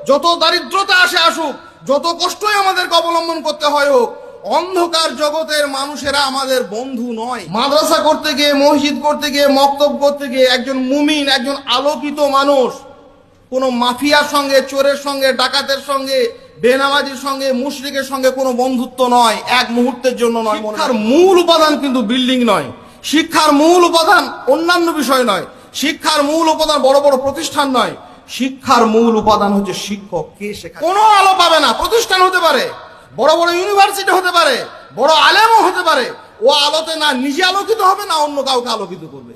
যত দারিদ্রতা আসে আসুক, যত কষ্টই আমাদেরকে অবলম্বন করতে হয় হোক, অন্ধকার জগতের মানুষেরা আমাদের বন্ধু নয়। মাদ্রাসা করতে গিয়ে, মসজিদ করতে গিয়ে, মক্তব করতে গিয়ে একজন মুমিন, একজন আলোকিত মানুষ কোনো মাফিয়ার সঙ্গে, চোরের সঙ্গে, ডাকাতের সঙ্গে, বেনামাজির সঙ্গে, মুশরিকের সঙ্গে কোনো বন্ধুত্ব নয়, এক মুহূর্তের জন্য নয়। শিক্ষার মূল উপাদান কিন্তু বিল্ডিং নয়, শিক্ষার মূল উপাদান অন্যান্য বিষয় নয়, শিক্ষার মূল উপাদান বড় বড় প্রতিষ্ঠান নয়, শিক্ষার মূল উপাদান হচ্ছে শিক্ষক কে শেখায়। কোনো আলো পাবে না। প্রতিষ্ঠান হতে পারে, বড় বড় ইউনিভার্সিটি হতে পারে, বড় আলেমও হতে পারে, ও আলোতে না নিজে আলোকিত হবে, না অন্য কাউকে আলোকিত করবে।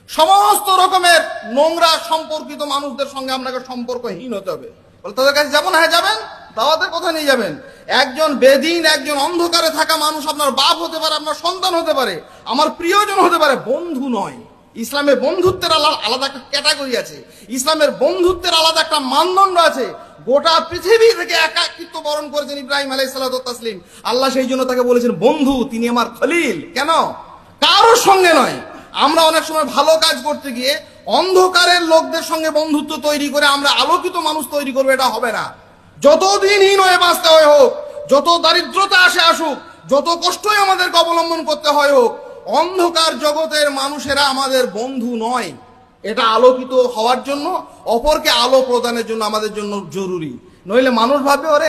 সমস্ত রকমের নোংরা সম্পর্কিত মানুষদের সঙ্গে আপনাকে সম্পর্কহীন হতে হবে। বলে তাদের কাছে যাবেন, হ্যাঁ যাবেন, দাওয়াতের কথা নিয়ে যাবেন। একজন বেদিন, একজন অন্ধকারে থাকা মানুষ আপনার বাপ হতে পারে, আপনার সন্তান হতে পারে, আমার প্রিয়জন হতে পারে, বন্ধু নয়। ইসলামে বন্ধুত্বের আলাদা একটা ক্যাটাগরি আছে, ইসলামের বন্ধুত্বের আলাদা একটা মানদণ্ড আছে। গোটা পৃথিবী থেকে একাকিত্ব বরণ করেছেন ইব্রাহিম আলাইহিস সালাতু ওয়াস তাসলিম। আল্লাহ সেই জন্য তাকে বলেছেন বন্ধু, তিনি আমার খলিল। কেন? কারোর সঙ্গে নয়। আমরা অনেক সময় ভালো কাজ করতে গিয়ে অন্ধকারের লোকদের সঙ্গে বন্ধুত্ব তৈরি করে আমরা আলোকিত মানুষ তৈরি করবো, এটা হবে না। যতদিন হীন হয়ে বাঁচতে হয় হোক, যত দারিদ্রতা আসে আসুক, যত কষ্টই আমাদেরকে অবলম্বন করতে হয় হোক, অন্ধকার জগতের মানুষেরা আমাদের বন্ধু নয়। এটা আলোকিত হওয়ার জন্য, অপরকে আলো প্রদানের জন্য আমাদের জন্য জরুরি। নইলে মানুষ ভাববে ওরে